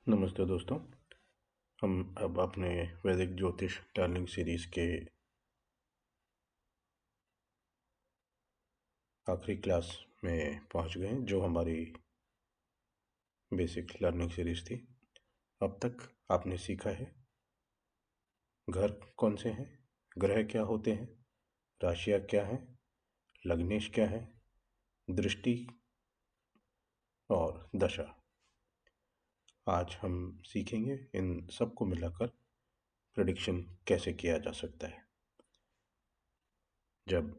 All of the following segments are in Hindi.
नमस्ते दोस्तों। हम अब अपने वैदिक ज्योतिष लर्निंग सीरीज के आखिरी क्लास में पहुंच गए, जो हमारी बेसिक लर्निंग सीरीज थी। अब तक आपने सीखा है घर कौन से हैं, ग्रह क्या होते हैं, राशियाँ क्या हैं, लग्नेश क्या है, दृष्टि और दशा। आज हम सीखेंगे इन सबको मिलाकर प्रेडिक्शन कैसे किया जा सकता है। जब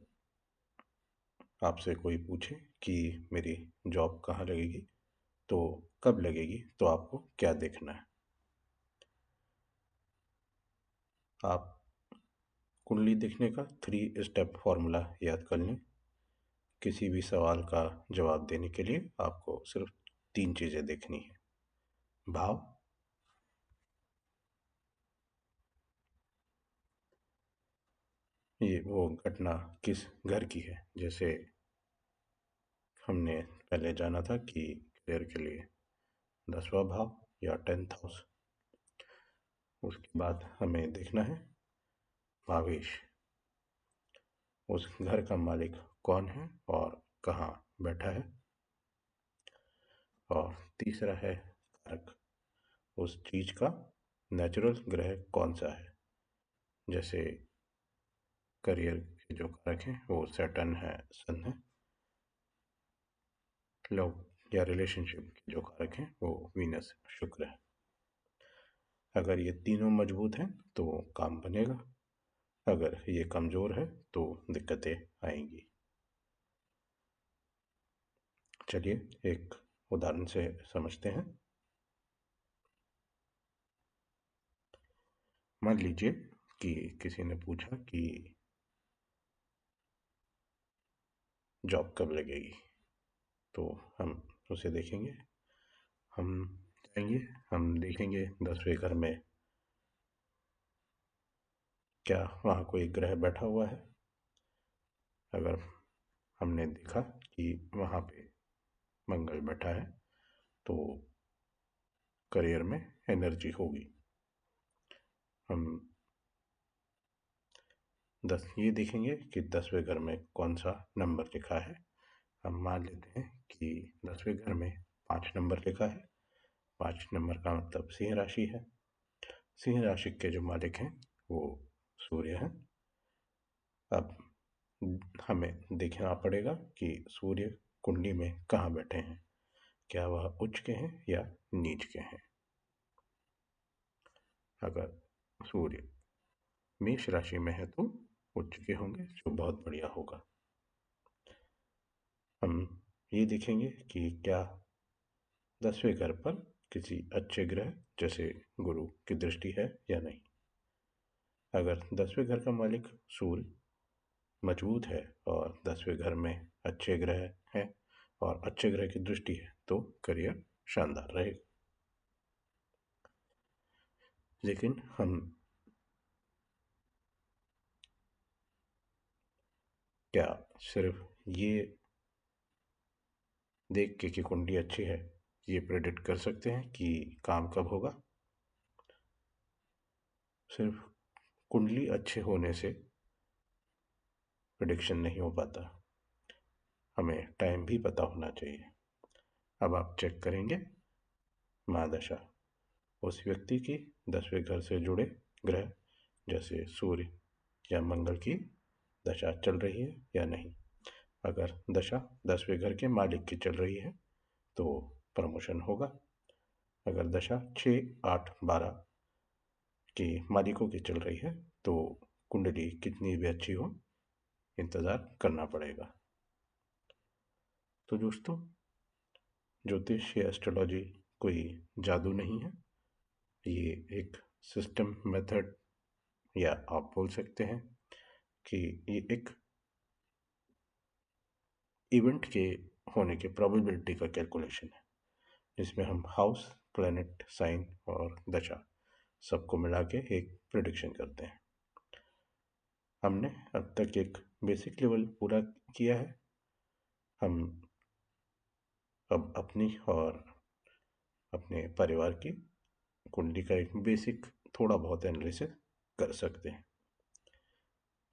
आपसे कोई पूछे कि मेरी जॉब कहाँ लगेगी, तो कब लगेगी, तो आपको क्या देखना है। आप कुंडली देखने का 3 स्टेप फॉर्मूला याद कर लें। किसी भी सवाल का जवाब देने के लिए आपको सिर्फ 3 चीज़ें देखनी है। भाव, ये वो घटना किस घर की है। जैसे हमने पहले जाना था कि करियर के लिए 10वां भाव या 10th हाउस। उसके बाद हमें देखना है भावेश, उस घर का मालिक कौन है और कहाँ बैठा है। और तीसरा है कारक, उस चीज का नेचुरल ग्रह कौन सा है। जैसे करियर के जो कारक हैं वो सैटर्न है, सन है। लव या रिलेशनशिप के जो कारक हैं वो वीनस, शुक्र है। अगर ये तीनों मजबूत हैं तो काम बनेगा, अगर ये कमजोर है तो दिक्कतें आएंगी। चलिए एक उदाहरण से समझते हैं। मान लीजिए कि किसी ने पूछा कि जॉब कब लगेगी, तो हम उसे देखेंगे। हम जाएंगे, हम देखेंगे 10वें घर में क्या वहाँ कोई ग्रह बैठा हुआ है। अगर हमने देखा कि वहाँ पे मंगल बैठा है तो करियर में एनर्जी होगी। हम ये देखेंगे कि 10वें घर में कौन सा नंबर लिखा है। हम मान लेते हैं कि 10वें घर में 5 नंबर लिखा है। 5 नंबर का मतलब सिंह राशि है। सिंह राशि के जो मालिक हैं वो सूर्य हैं। अब हमें देखना पड़ेगा कि सूर्य कुंडली में कहाँ बैठे हैं, क्या वह उच्च के हैं या नीच के हैं। अगर सूर्य मेष राशि में है तो उच्च के होंगे, जो बहुत बढ़िया होगा। हम ये देखेंगे कि क्या 10वें घर पर किसी अच्छे ग्रह जैसे गुरु की दृष्टि है या नहीं। अगर 10वें घर का मालिक सूर्य मजबूत है और 10वें घर में अच्छे ग्रह हैं और अच्छे ग्रह की दृष्टि है तो करियर शानदार रहेगा। लेकिन हम क्या सिर्फ ये देख के कि कुंडली अच्छी है ये प्रेडिक्ट कर सकते हैं कि काम कब होगा। सिर्फ कुंडली अच्छे होने से प्रेडिक्शन नहीं हो पाता, हमें टाइम भी पता होना चाहिए। अब आप चेक करेंगे महादशा, उस व्यक्ति की 10वें घर से जुड़े ग्रह जैसे सूर्य या मंगल की दशा चल रही है या नहीं। अगर दशा 10वें घर के मालिक की चल रही है तो प्रमोशन होगा। अगर दशा 6, 8, 12 के मालिकों की चल रही है तो कुंडली कितनी भी अच्छी हो, इंतज़ार करना पड़ेगा। तो दोस्तों, ज्योतिष या एस्ट्रोलॉजी कोई जादू नहीं है, ये एक सिस्टम, मेथड, या आप बोल सकते हैं कि ये एक इवेंट के होने की प्रोबेबिलिटी का कैलकुलेशन है, जिसमें हम हाउस, प्लैनेट, साइन और दशा सबको मिला के एक प्रिडिक्शन करते हैं। हमने अब तक एक बेसिक लेवल पूरा किया है। हम अब अपनी और अपने परिवार की कुंडली का एक बेसिक थोड़ा बहुत एनालिसिस कर सकते हैं।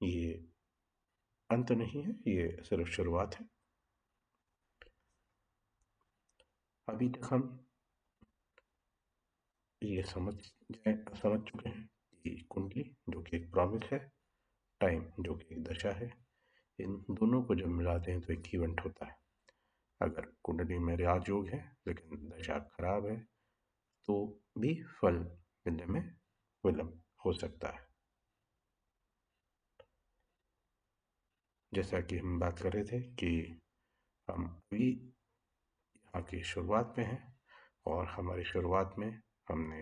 ये अंत नहीं है, ये सिर्फ शुरुआत है। अभी तक हम ये समझ चुके हैं कि कुंडली जो कि एक प्रॉमिस है, टाइम जो कि एक दशा है, इन दोनों को जब मिलाते हैं तो एक इवेंट होता है। अगर कुंडली में राजयोग है लेकिन दशा खराब है तो भी फल मिलने में विलंब हो सकता है। जैसा कि हम बात कर रहे थे कि हम अभी यहाँ की शुरुआत में हैं और हमारी शुरुआत में हमने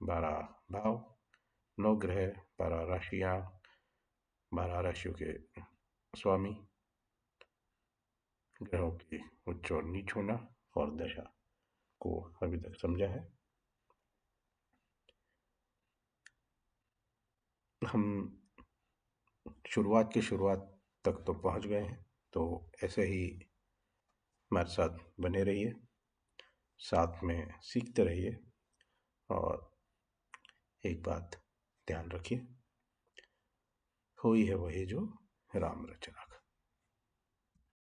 12 भाव, 9 ग्रह, 12 राशियाँ, 12 राशियों के स्वामी, ग्रहों की उच्च और नीच होना और दशा को अभी तक समझा है। हम शुरुआत की शुरुआत तक तो पहुंच गए हैं, तो ऐसे ही हमारे साथ बने रहिए, साथ में सीखते रहिए और एक बात ध्यान रखिए, होई है वही जो राम रचना।